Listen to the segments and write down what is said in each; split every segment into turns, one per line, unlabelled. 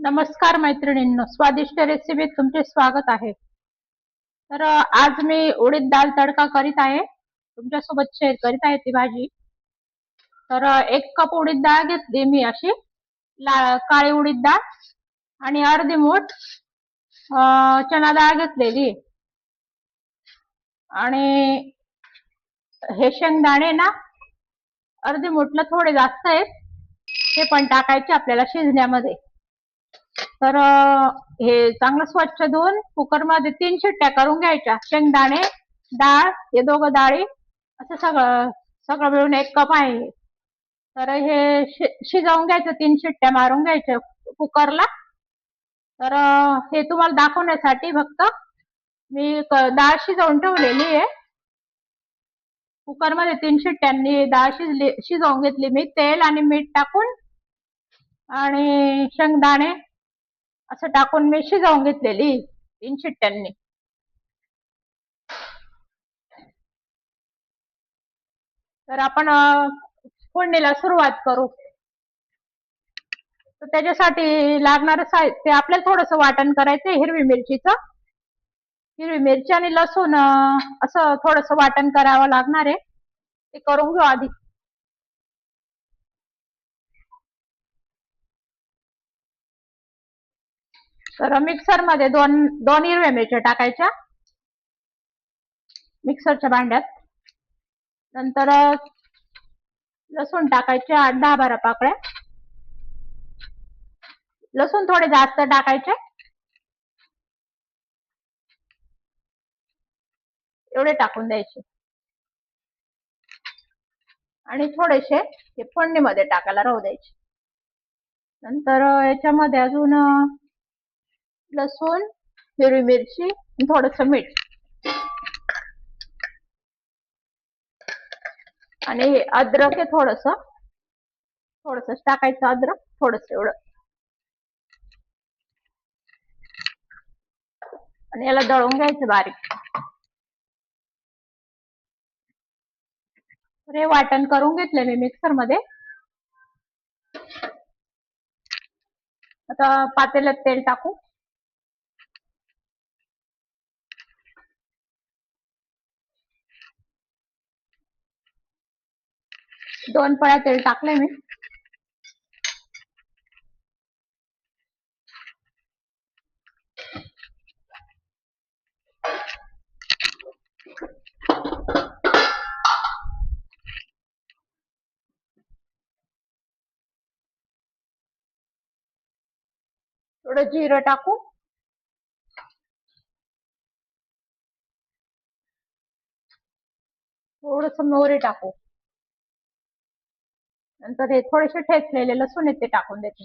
नमस्कार मैत्रिणींनो, स्वादिष्ट रेसिपीत तुमचे स्वागत आहे. तर आज मी उडीद डाळ तडका करीत आहे. तुमच्यासोबत शेअर करीत आहे ती भाजी. तर 1 कप उडीद डाळ घेतली मी अशी काळी उडीद डाळ आणि अर्धी मूठ चना डाळ घेतलेली आणि हे शेंगदाणे ना अर्धी मूठला थोडे जास्त आहेत, हे पण टाकायचे आपल्याला शिजण्यामध्ये. तर हे चांगलं स्वच्छ धुवून कुकरमध्ये 3 शिट्ट्या करून घ्यायच्या. शेंगदाणे, डाळ हे दोघं डाळी असं सगळं मिळून 1 कप आहे. तर हे शिजवून घ्यायचं, 3 शिट्ट्या मारून घ्यायच्या कुकरला. तर हे तुम्हाला दाखवण्यासाठी फक्त मी डाळ शिजवून ठेवलेली आहे. कुकरमध्ये 3 शिट्ट्यांनी डाळ शिजवून घेतली मी, तेल आणि मीठ टाकून आणि शेंगदाणे असं टाकून मी शिजवून घेतलेली 3 शिट्ट्यांनी. तर आपण फोडणीला सुरुवात करू. तर त्याच्यासाठी लागणारं साहित्य आपल्याला थोडंसं वाटण करायचं. हिरवी मिरची आणि लसूण असं थोडंसं वाटण करावं लागणार आहे. ते करून घेऊ आधी. तर मिक्सरमध्ये दोन हिरव्या मिरच्या टाकायच्या मिक्सरच्या भांड्यात. नंतर लसूण टाकायचे 8-10-12 पाकळ्या. लसूण थोडे जास्त टाकायचे, एवढे टाकून द्यायचे. आणि थोडेसे हे फोडणीमध्ये टाकायला राहू द्यायचे. नंतर याच्यामध्ये अजून लसूण, हिरवी मिरची, थोडंसं मीठ आणि अद्रक आहे थोडंसं टाकायचं. अद्रक थोडंसं एवढं. आणि याला दळून घ्यायचं बारीक. हे वाटण करून घेतले मी मिक्सरमध्ये. आता पातेल्यात तेल टाकू. दोन पळ्या तेल टाकले मी. थोडं जिरं टाकू. थोडंसं मोहरी टाकू. नंतर हे थोडेसे ठेचलेले लसूण आहे ते टाकून देते.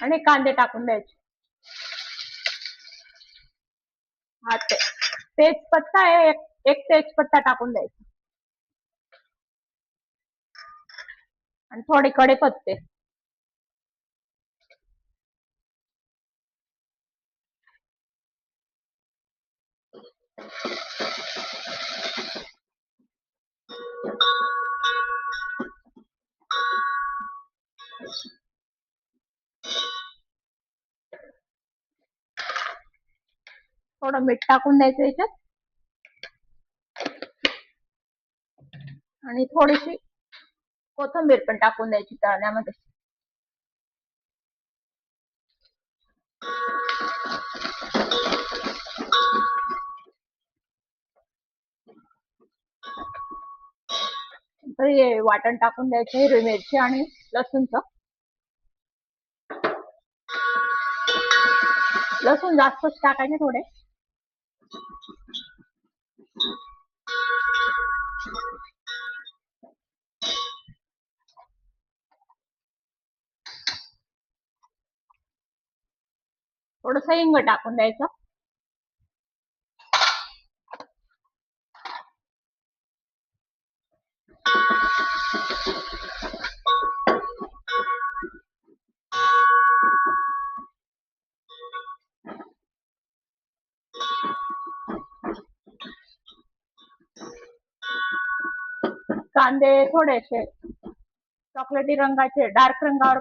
आणि कांदे टाकून द्यायचे. हा तेजपत्ता आहे, एक तेजपत्ता टाकून द्यायचा. आणि थोडे कढीपत्ते. थोडं मीठ टाकून द्यायचं याच्यात. आणि थोडीशी कोथिंबीर पण टाकून द्यायची तळण्यामध्ये. तर हे वाटण टाकून द्यायचं, हिरवी मिरची आणि लसूणचं. लसूण जास्तच टाकायचे थोडे. थोडंसं हिंग टाकून द्यायचं. कांदे थोडेसे चॉकलेटी रंगाचे डार्क रंगावर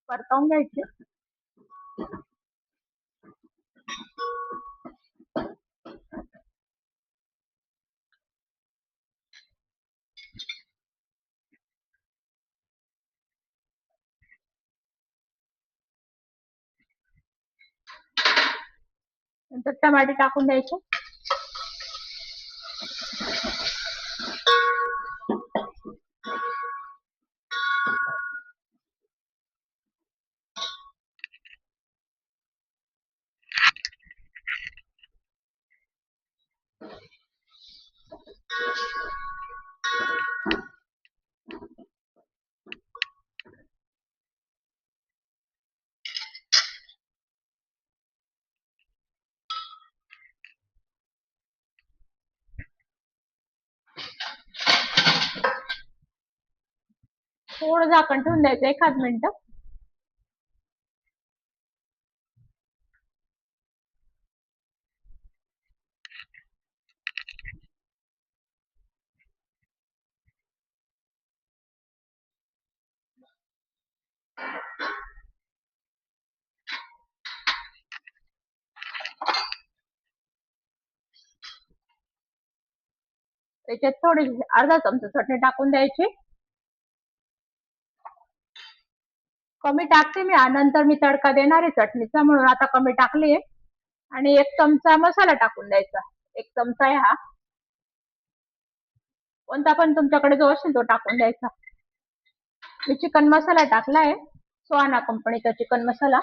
परतवून घ्यायचे. नंतर टमाटे टाकून द्यायचे. थोडं झाकण ठेवून द्यायचं 1 मिनिट. त्याच्यात थोडी अर्धा चमचा चटणी टाकून द्यायची. कमी टाकते मी, नंतर मी तडका देणार आहे चटणीचा, म्हणून आता कमी टाकली आहे. आणि 1 चमचा मसाला टाकून द्यायचा. 1 चमचा आहे हा, कोणता पण तुमच्याकडे जो असेल तो टाकून द्यायचा. मी चिकन मसाला टाकलाय, सुहाना कंपनीचा चिकन मसाला.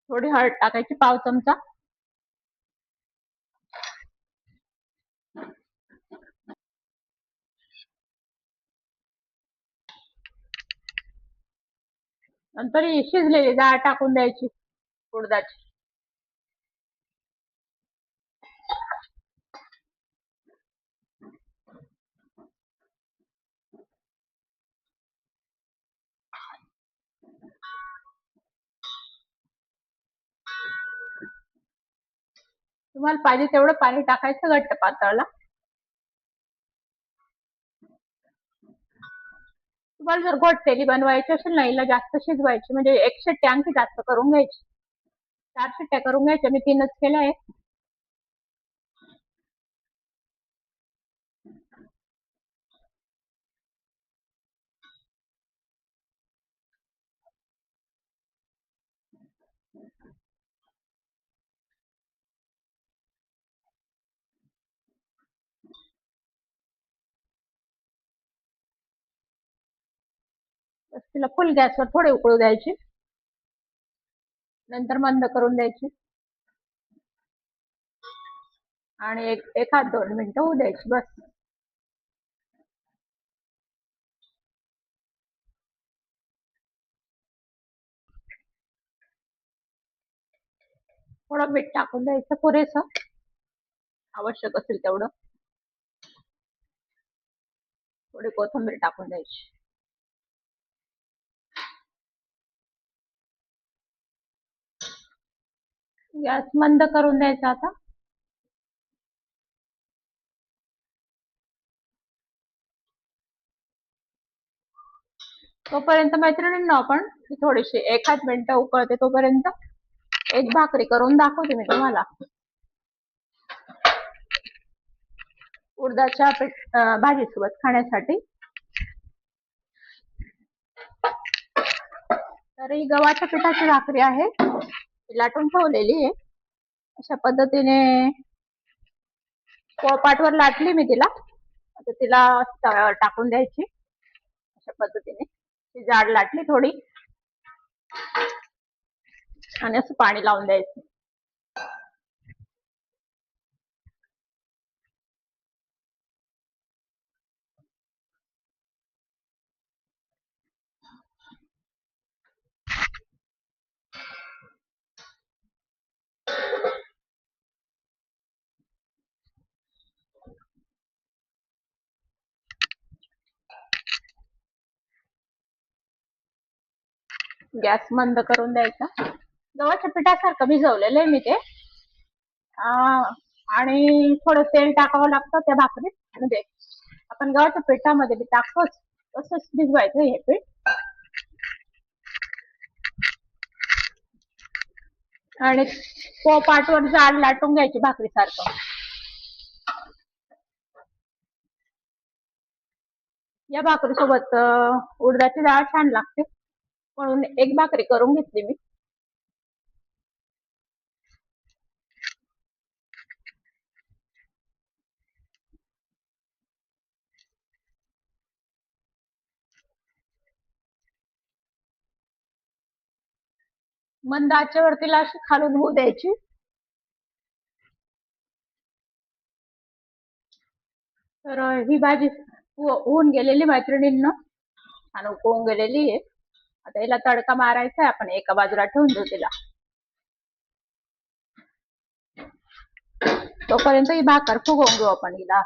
थोडी हळद टाकायची, पाव चमचा. नंतर ही शिजलेली डाळ टाकून द्यायची उडदाची. तुम्हाला पाहिजे तेवढं पाणी टाकायचं घट्ट पातळला. तुम्हाला जर घोटतेली बनवायची असेल ना, हिला जास्त शिजवायची, म्हणजे 1 शिट्टी आणखी जास्त करून घ्यायची. 4 शिट्ट्या करून घ्यायच्या, मी 3च केल्या आहे. तिला फुल गॅसवर थोडी उकळू द्यायची, नंतर मंद करून द्यायची आणि 1-2 मिनिटं होऊ द्यायची बस. थोडं मीठ टाकून द्यायचं पुरेसं, आवश्यक असेल तेवढं. थोडी कोथिंबीर टाकून द्यायची. गॅस मंद करून द्यायचा आता. तोपर्यंत मैत्रिणींना आपण थोडीशी 1-8 मिनिटं उकळते तोपर्यंत एक भाकरी करून दाखवते मी तुम्हाला. उडदाच्या भाजीसोबत खाण्यासाठी. तर ही गव्हाच्या पिठाची भाकरी आहे, लाटून ठेवलेली आहे. अशा पद्धतीने पोळपाटवर लाटली मी तिला. आता तिला तव्यावर टाकून द्यायची. अशा पद्धतीने ती जाड लाटली थोडी, आणि असं पाणी लावून द्यायचं. गॅस मंद करून द्यायचा. गव्हाच्या पिठासारखं भिजवलेलं आहे मी ते. आणि थोडं तेल टाकावं लागतं त्या भाकरीत. म्हणजे आपण गव्हाच्या पिठामध्ये बी टाकतोच तसंच भिजवायचं हे पीठ. आणि पाटवर जाड लाटून घ्यायची भाकरी सारखं. या भाकरी सोबत उडदाची डाळ छान लागते म्हणून एक भाकरी करून घेतली मी. मंद आचेवरती अशी खालून होऊ द्यायची. तर ही भाजी होऊन गेलेली मैत्रिणींना, छान उकळून गेलेली आहे. आता याला तडका मारायचा आहे. आपण एका बाजूला ठेवून देऊ तिला. तोपर्यंत ही भाकर फुगवून घेऊ आपण हिला.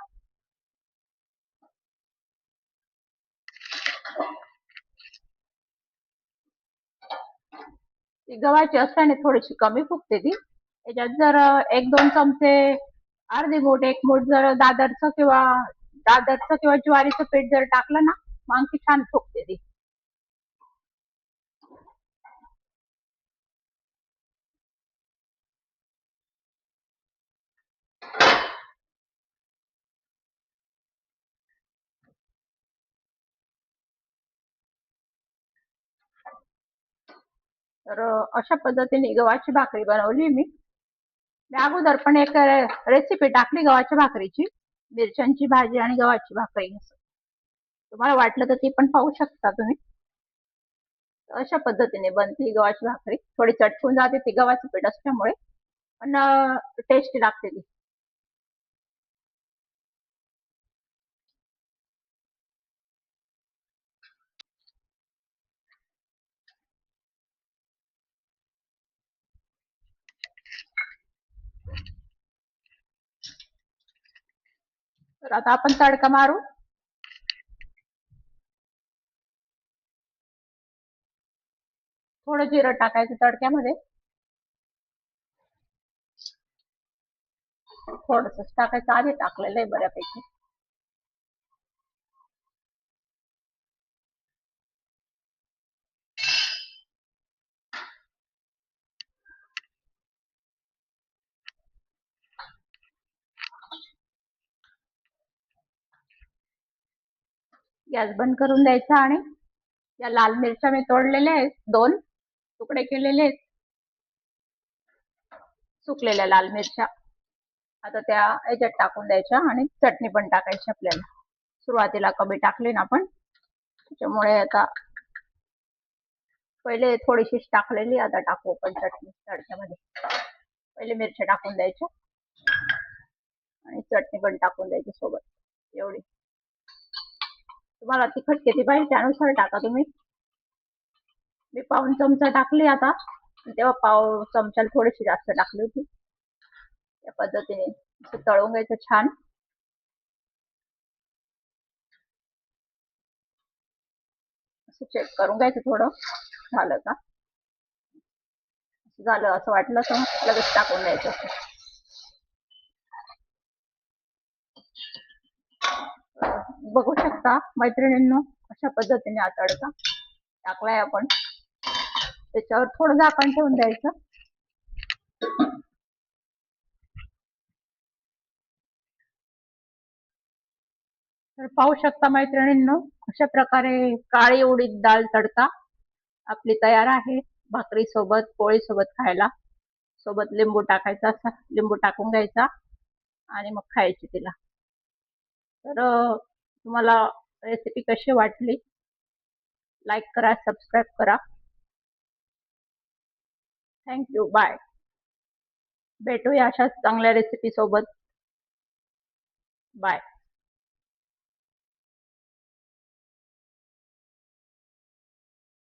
ती गव्हाची असल्याने थोडीशी कमी फुगते ती. याच्यात जर 1-2 चमचे, अर्धी मूठ, 1 मूठ जर दादरचं किंवा ज्वारीचं पीठ जर टाकलं ना, मग आणखी छान फुगते ती. तर अशा पद्धतीने गव्हाची भाकरी बनवली मी. अगोदर पण एक रेसिपी टाकली गव्हाच्या भाकरीची, मिरच्यांची भाजी आणि गव्हाची भाकरी. तुम्हाला वाटलं तर ती पण पाहू शकता तुम्ही. अशा पद्धतीने बनते गव्हाची भाकरी. थोडी चटकून जाते ती गव्हाचं पीठ असल्यामुळे, पण टेस्टी लागते ती. तर आता आपण तडका मारू. थोडं जिरं टाकायचं तडक्यामध्ये. थोडंसंच टाकायचं, आधी टाकलेलं आहे बऱ्यापैकी. गॅस बंद करून द्यायचा. आणि या लाल मिरच्या मी तोडलेल्या आहेत, 2 तुकडे केलेले आहेत सुकलेल्या लाल मिरच्या. आता त्या याच्यात टाकून द्यायच्या आणि चटणी पण टाकायची आपल्याला. सुरुवातीला कमी टाकली ना आपण, त्याच्यामुळे आता पहिले थोडीशीच टाकलेली, आता टाकू पण चटणी तडक्यामध्ये. पहिले मिरच्या टाकून द्यायच्या आणि चटणी पण टाकून द्यायची सोबत. एवढी. तुम्हाला तिखट किती पाहिजे त्यानुसार टाका तुम्ही. मी पाऊण चमचा टाकली आता, तेव्हा पाव चमच्याला थोडीशी जास्त टाकली होती. या पद्धतीने तळून घ्यायचं छान. असं चेक करून घ्यायचं थोडं झालं का. झालं असं वाटलं तर लगेच टाकून द्यायचं. बघू शकता मैत्रिणींनो, अशा पद्धतीने हा तडका टाकलाय आपण. त्याच्यावर थोडं झाकण ठेवून द्यायचं. तर पाहू शकता मैत्रिणींनो, अशा प्रकारे काळी उडीद डाळ तडका आपली तयार आहे. भाकरी सोबत, पोळी सोबत खायला. सोबत लिंबू टाकायचा, असा लिंबू टाकून घ्यायचा आणि मग खायची तिला. तर तुम्हाला रेसिपी कशी वाटली, लाईक करा, सबस्क्राईब करा. Thank you, bye. भेटूया अशाच चांगल्या रेसिपी सोबत. बाय.